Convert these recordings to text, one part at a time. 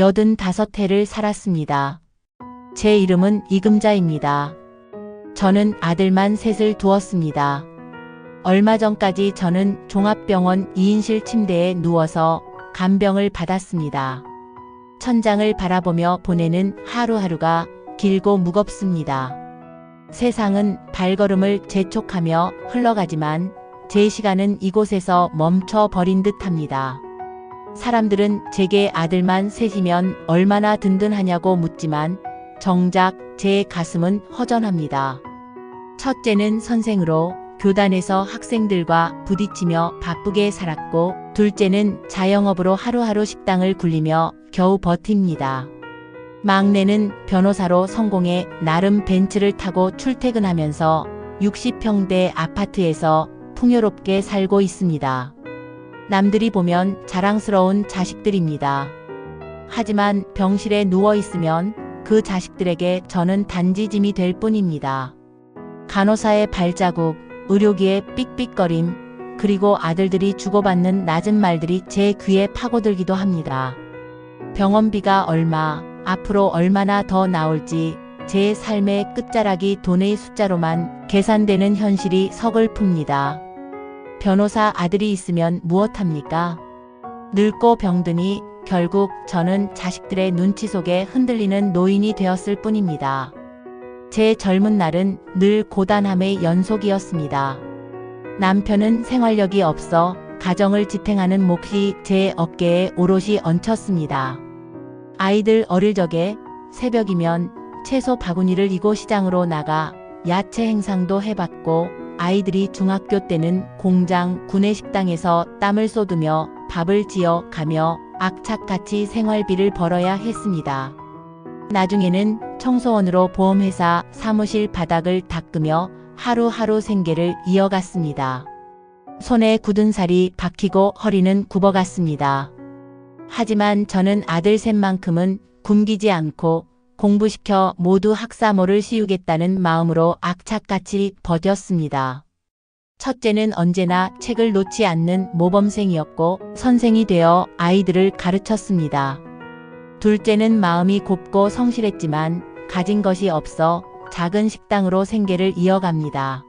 85해를 살았습니다. 제 이름은 이금자입니다. 저는 아들만 셋을 두었습니다. 얼마 전까지 저는 종합병원 2인실 침대에 누워서 간병을 받았습니다. 천장을 바라보며 보내는 하루하루가 길고 무겁습니다. 세상은 발걸음을 재촉하며 흘러가지만 제 시간은 이곳에서 멈춰버린 듯합니다. 사람들은 제게 아들만 셋이면 얼마나 든든하냐고 묻지만 정작 제 가슴은 허전합니다. 첫째는 선생으로 교단에서 학생들과 부딪히며 바쁘게 살았고, 둘째는 자영업으로 하루하루 식당을 굴리며 겨우 버팁니다. 막내는 변호사로 성공해 나름 벤츠를 타고 출퇴근하면서 60평대 아파트에서 풍요롭게 살고 있습니다. 남들이 보면 자랑스러운 자식들입니다. 하지만 병실에 누워있으면 그 자식들에게 저는 단지 짐이 될 뿐입니다. 간호사의 발자국, 의료기의 삑삑거림, 그리고 아들들이 주고받는 낮은 말들이 제 귀에 파고들기도 합니다. 병원비가 얼마, 앞으로 얼마나 더 나올지 제 삶의 끝자락이 돈의 숫자로만 계산되는 현실이 서글픕니다. 변호사 아들이 있으면 무엇합니까? 늙고 병드니 결국 저는 자식들의 눈치 속에 흔들리는 노인이 되었을 뿐입니다. 제 젊은 날은 늘 고단함의 연속이었습니다. 남편은 생활력이 없어 가정을 지탱하는 몫이 제 어깨에 오롯이 얹혔습니다. 아이들 어릴 적에 새벽이면 채소 바구니를 이고 시장으로 나가 야채 행상도 해봤고, 아이들이 중학교 때는 공장, 구내식당에서 땀을 쏟으며 밥을 지어 가며 악착같이 생활비를 벌어야 했습니다. 나중에는 청소원으로 보험회사 사무실 바닥을 닦으며 하루하루 생계를 이어갔습니다. 손에 굳은 살이 박히고 허리는 굽어갔습니다. 하지만 저는 아들 셋만큼은 굶기지 않고 공부시켜 모두 학사모를 씌우겠다는 마음으로 악착같이 버텼습니다. 첫째는 언제나 책을 놓지 않는 모범생이었고 선생이 되어 아이들을 가르쳤습니다. 둘째는 마음이 곱고 성실했지만 가진 것이 없어 작은 식당으로 생계를 이어갑니다.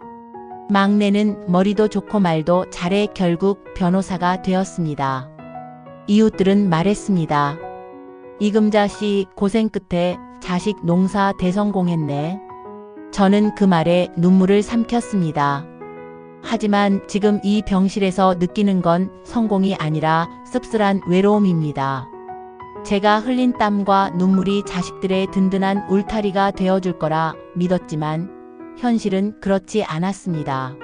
막내는 머리도 좋고 말도 잘해 결국 변호사가 되었습니다. 이웃들은 말했습니다. 이금자 씨 고생 끝에 자식 농사 대성공했네. 저는 그 말에 눈물을 삼켰습니다. 하지만 지금 이 병실에서 느끼는 건 성공이 아니라 씁쓸한 외로움입니다. 제가 흘린 땀과 눈물이 자식들의 든든한 울타리가 되어줄 거라 믿었지만 현실은 그렇지 않았습니다.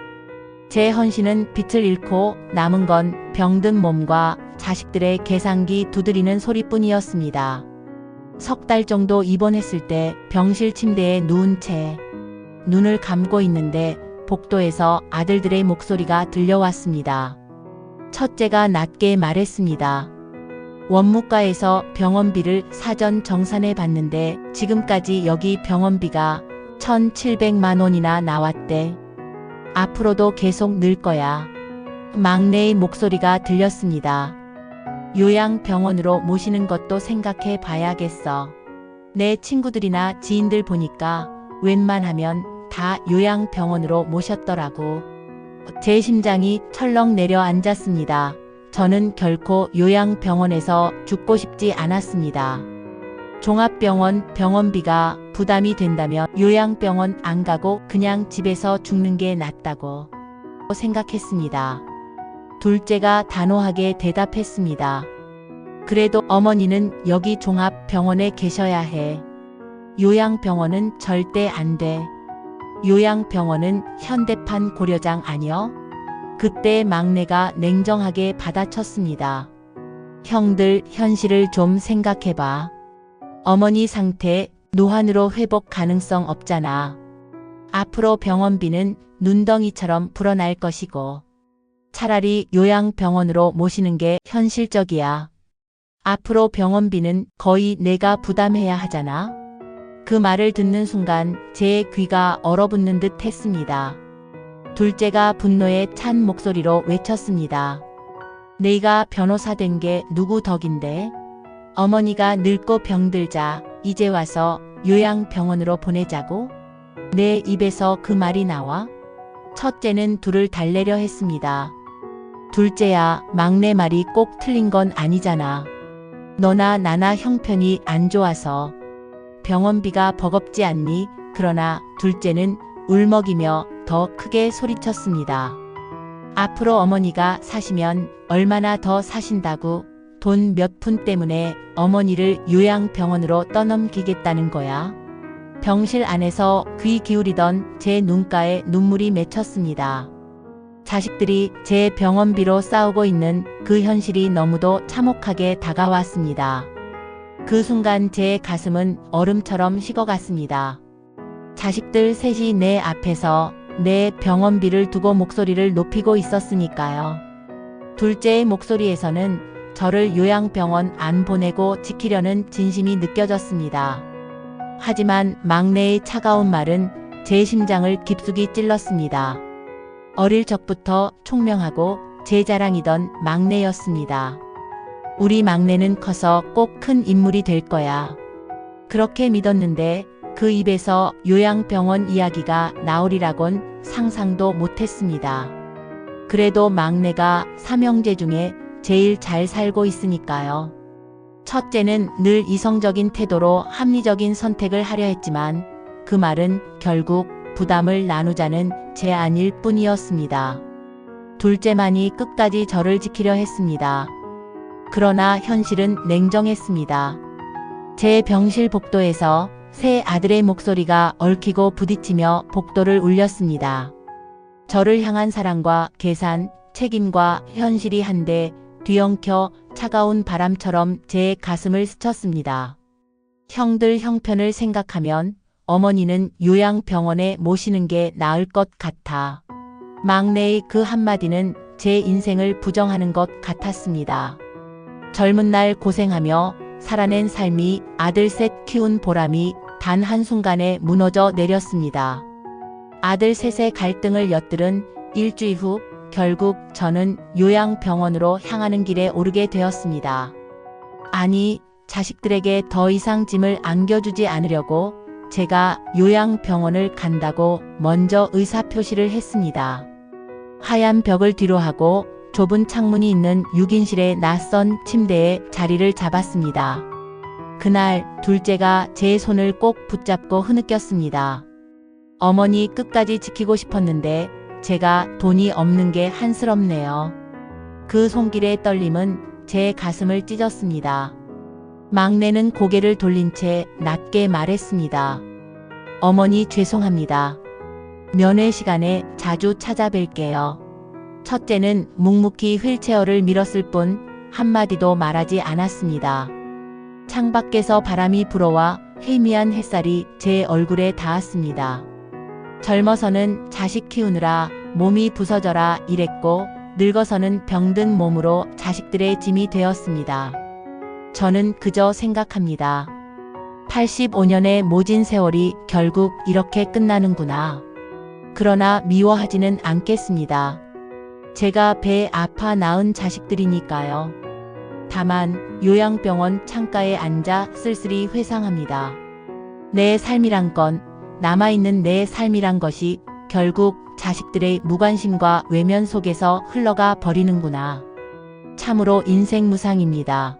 제 헌신은 빛을 잃고 남은 건 병든 몸과 자식들의 계산기 두드리는 소리뿐이었습니다. 석 달 정도 입원했을 때 병실 침대에 누운 채 눈을 감고 있는데 복도에서 아들들의 목소리가 들려왔습니다. 첫째가 낮게 말했습니다. 원무과에서 병원비를 사전 정산해 봤는데 지금까지 여기 병원비가 1,700만 원이나 나왔대. 앞으로도 계속 늘 거야. 막내의 목소리가 들렸습니다. 요양병원으로 모시는 것도 생각해 봐야겠어. 내 친구들이나 지인들 보니까 웬만하면 다 요양병원으로 모셨더라고. 제 심장이 철렁 내려앉았습니다. 저는 결코 요양병원에서 죽고 싶지 않았습니다. 종합병원 병원비가 부담이 된다면 요양병원 안 가고 그냥 집에서 죽는 게 낫다고 생각했습니다. 둘째가 단호하게 대답했습니다. 그래도 어머니는 여기 종합병원에 계셔야 해. 요양병원은 절대 안 돼. 요양병원은 현대판 고려장 아니여? 그때 막내가 냉정하게 받아쳤습니다. 형들 현실을 좀 생각해봐. 어머니 상태 노환으로 회복 가능성 없잖아. 앞으로 병원비는 눈덩이처럼 불어날 것이고 차라리 요양병원으로 모시는 게 현실적이야. 앞으로 병원비는 거의 내가 부담해야 하잖아. 그 말을 듣는 순간 제 귀가 얼어붙는 듯 했습니다. 둘째가 분노에 찬 목소리로 외쳤습니다. 내가 변호사 된 게 누구 덕인데? 어머니가 늙고 병들자 이제 와서 요양병원으로 보내자고? 내 입에서 그 말이 나와? 첫째는 둘을 달래려 했습니다. 둘째야, 막내 말이 꼭 틀린 건 아니잖아. 너나 나나 형편이 안 좋아서 병원비가 버겁지 않니? 그러나 둘째는 울먹이며 더 크게 소리쳤습니다. 앞으로 어머니가 사시면 얼마나 더 사신다고? 돈 몇 푼 때문에 어머니를 요양병원으로 떠넘기겠다는 거야? 병실 안에서 귀 기울이던 제 눈가에 눈물이 맺혔습니다. 자식들이 제 병원비로 싸우고 있는 그 현실이 너무도 참혹하게 다가왔습니다. 그 순간 제 가슴은 얼음처럼 식어갔습니다. 자식들 셋이 내 앞에서 내 병원비를 두고 목소리를 높이고 있었으니까요. 둘째의 목소리에서는 저를 요양병원 안 보내고 지키려는 진심이 느껴졌습니다. 하지만 막내의 차가운 말은 제 심장을 깊숙이 찔렀습니다. 어릴 적부터 총명하고 제 자랑이던 막내였습니다. 우리 막내는 커서 꼭 큰 인물이 될 거야. 그렇게 믿었는데 그 입에서 요양병원 이야기가 나오리라곤 상상도 못했습니다. 그래도 막내가 삼형제 중에 제일 잘 살고 있으니까요. 첫째는 늘 이성적인 태도로 합리적인 선택을 하려 했지만 그 말은 결국 부담을 나누자는 제안일 뿐이었습니다. 둘째만이 끝까지 저를 지키려 했습니다. 그러나 현실은 냉정했습니다. 제 병실 복도에서 세 아들의 목소리가 얽히고 부딪히며 복도를 울렸습니다. 저를 향한 사랑과 계산, 책임과 현실이 한데 뒤엉켜 차가운 바람처럼 제 가슴을 스쳤습니다. 형들 형편을 생각하면 어머니는 요양병원에 모시는 게 나을 것 같아. 막내의 그 한마디는 제 인생을 부정하는 것 같았습니다. 젊은 날 고생하며 살아낸 삶이 아들 셋 키운 보람이 단 한순간에 무너져 내렸습니다. 아들 셋의 갈등을 엿들은 일주일 후 결국 저는 요양병원으로 향하는 길에 오르게 되었습니다. 아니, 자식들에게 더 이상 짐을 안겨주지 않으려고 제가 요양병원을 간다고 먼저 의사표시를 했습니다. 하얀 벽을 뒤로하고 좁은 창문이 있는 6인실의 낯선 침대에 자리를 잡았습니다. 그날 둘째가 제 손을 꼭 붙잡고 흐느꼈습니다. 어머니 끝까지 지키고 싶었는데 제가 돈이 없는 게 한스럽네요. 그 손길의 떨림은 제 가슴을 찢었습니다. 막내는 고개를 돌린 채 낮게 말했습니다. 어머니 죄송합니다. 면회 시간에 자주 찾아뵐게요. 첫째는 묵묵히 휠체어를 밀었을 뿐 한마디도 말하지 않았습니다. 창밖에서 바람이 불어와 희미한 햇살이 제 얼굴에 닿았습니다. 젊어서는 자식 키우느라 몸이 부서져라 이랬고 늙어서는 병든 몸으로 자식들의 짐이 되었습니다. 저는 그저 생각합니다. 85년의 모진 세월이 결국 이렇게 끝나는구나. 그러나 미워하지는 않겠습니다. 제가 배 아파 낳은 자식들이니까요. 다만 요양병원 창가에 앉아 쓸쓸히 회상합니다. 내 삶이란 건, 남아있는 내 삶이란 것이 결국 자식들의 무관심과 외면 속에서 흘러가 버리는구나. 참으로 인생 무상입니다.